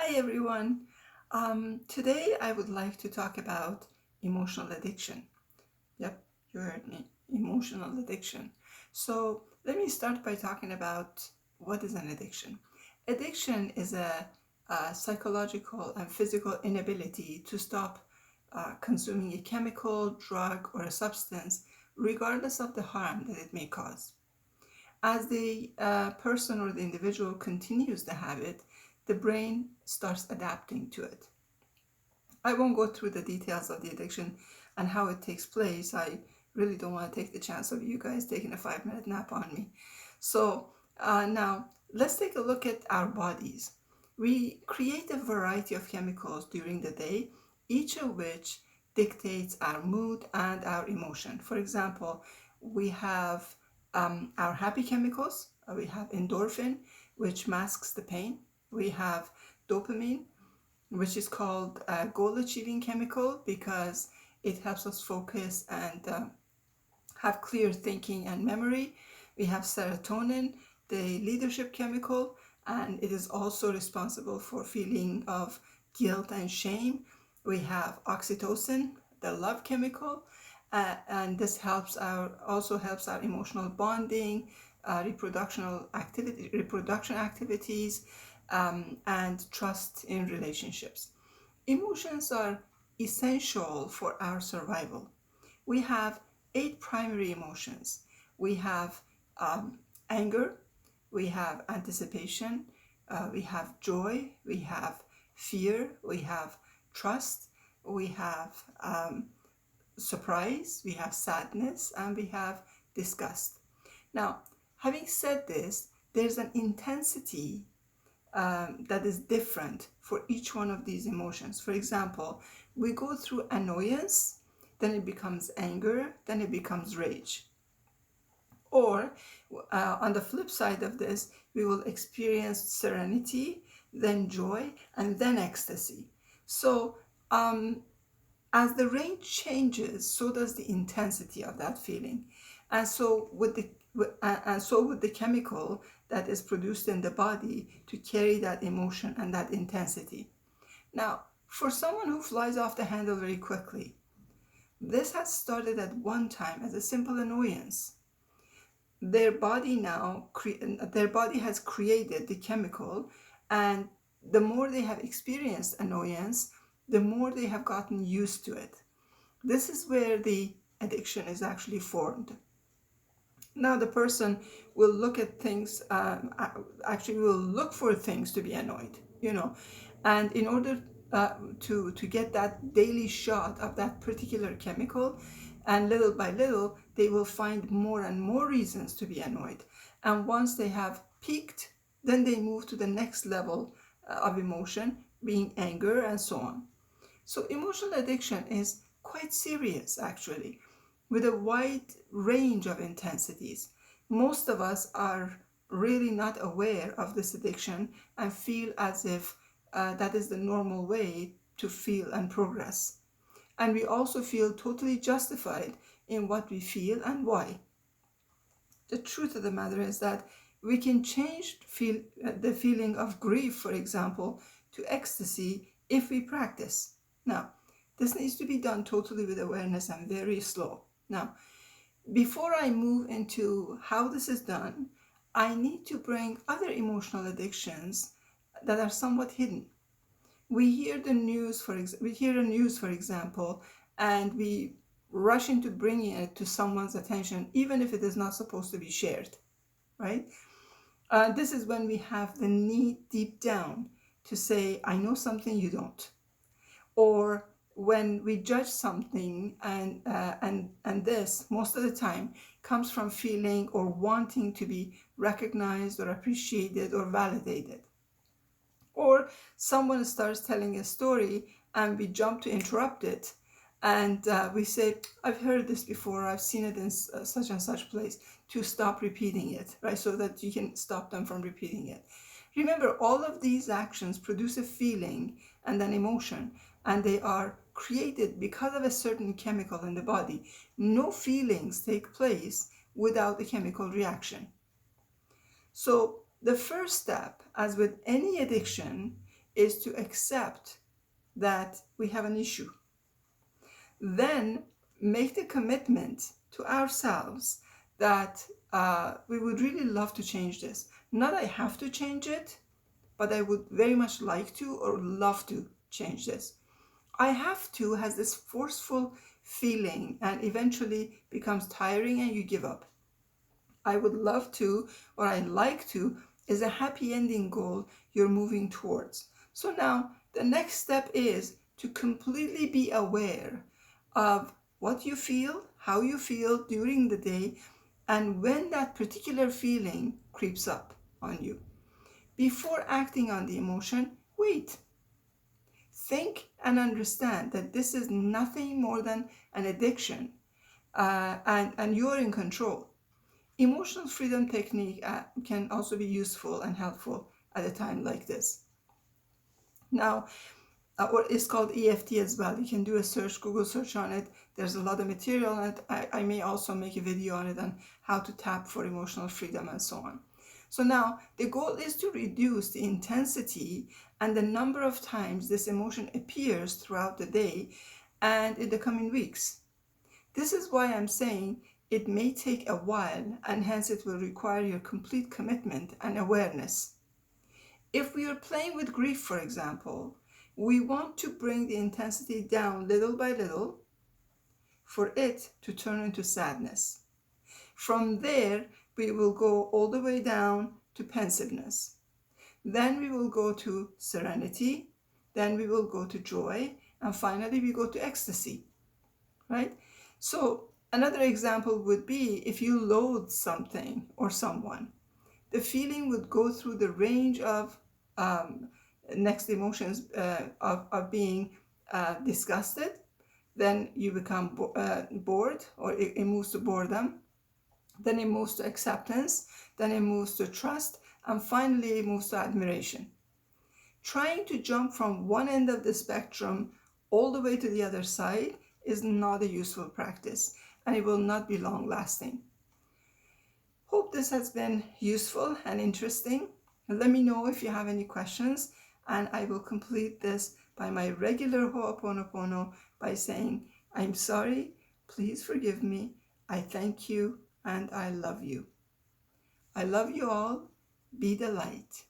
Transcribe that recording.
Hi everyone. Today I would like to talk about emotional addiction. Yep, you heard me. Emotional addiction. So let me start by talking about what is an addiction. Addiction is a psychological and physical inability to stop consuming a chemical, drug, or a substance, regardless of the harm that it may cause. As the person or the individual continues the habit, the brain starts adapting to it. I won't go through the details of the addiction and how it takes place. I really don't want to take the chance of you guys taking a 5 minute nap on me. So now let's take a look at our bodies. We create a variety of chemicals during the day, each of which dictates our mood and our emotion. For example, we have our happy chemicals. We have endorphin, which masks the pain. We have dopamine, which is called a goal achieving chemical because it helps us focus and have clear thinking and memory. We have serotonin, the leadership chemical, and it is also responsible for feeling of guilt and shame. We have oxytocin, the love chemical, and this also helps our emotional bonding, reproduction activities, and trust in relationships. Emotions are essential for our survival. We have 8 primary emotions. We have anger, we have anticipation, we have joy, we have fear, we have trust, we have surprise, we have sadness, and we have disgust. Now, having said this, there's an intensity that is different for each one of these emotions. For example, we go through annoyance, then it becomes anger, then it becomes rage. Or on the flip side of this, we will experience serenity, then joy, and then ecstasy. So as the range changes, so does the intensity of that feeling. And so with the chemical that is produced in the body to carry that emotion and that intensity. Now, for someone who flies off the handle very quickly, this has started at one time as a simple annoyance. Their body has created the chemical, and the more they have experienced annoyance, the more they have gotten used to it. This is where the addiction is actually formed. Now the person will look at things, actually will look for things to be annoyed, and in order to get that daily shot of that particular chemical, and little by little they will find more and more reasons to be annoyed. And once they have peaked, then they move to the next level of emotion, being anger and so on. So emotional addiction is quite serious actually, with a wide range of intensities. Most of us are really not aware of this addiction and feel as if that is the normal way to feel and progress. And we also feel totally justified in what we feel and why. The truth of the matter is that we can change the feeling of grief, for example, to ecstasy if we practice. Now, this needs to be done totally with awareness and very slow. Now, before I move into how this is done, I need to bring other emotional addictions that are somewhat hidden. We hear the news, for example, and we rush into bringing it to someone's attention, even if it is not supposed to be shared, right? This is when we have the need deep down to say, I know something you don't. Or when we judge something, and this most of the time comes from feeling or wanting to be recognized or appreciated or validated. Or someone starts telling a story and we jump to interrupt it, and we say, I've heard this before, I've seen it in such and such place, to stop repeating it, right? So that you can stop them from repeating it. Remember, all of these actions produce a feeling and an emotion, and they are created because of a certain chemical in the body. No feelings take place without a chemical reaction. So the first step, as with any addiction, is to accept that we have an issue. Then make the commitment to ourselves that we would really love to change this. Not I have to change it, but I would very much like to or love to change this. I have to has this forceful feeling and eventually becomes tiring and you give up. I would love to or I like to is a happy ending goal you're moving towards. So now the next step is to completely be aware of what you feel, how you feel during the day, and when that particular feeling creeps up on you. Before acting on the emotion, wait. Think and understand that this is nothing more than an addiction, and you're in control. Emotional freedom technique can also be useful and helpful at a time like this. Now, or it's called EFT as well. You can do a search, Google search on it. There's a lot of material on it. I may also make a video on it on how to tap for emotional freedom and so on. So now the goal is to reduce the intensity and the number of times this emotion appears throughout the day and in the coming weeks. This is why I'm saying it may take a while and hence it will require your complete commitment and awareness. If we are playing with grief, for example, we want to bring the intensity down little by little for it to turn into sadness. From there, we will go all the way down to pensiveness. Then we will go to serenity. Then we will go to joy. And finally, we go to ecstasy, right? So another example would be if you loathe something or someone, the feeling would go through the range of next emotions of being disgusted. Then you become bored, or it moves to boredom. Then it moves to acceptance. Then it moves to trust. And finally, it moves to admiration. Trying to jump from one end of the spectrum all the way to the other side is not a useful practice, and it will not be long lasting. Hope this has been useful and interesting. Let me know if you have any questions, and I will complete this by my regular Ho'oponopono by saying, I'm sorry, please forgive me, I thank you, and I love you. I love you all. Be the light.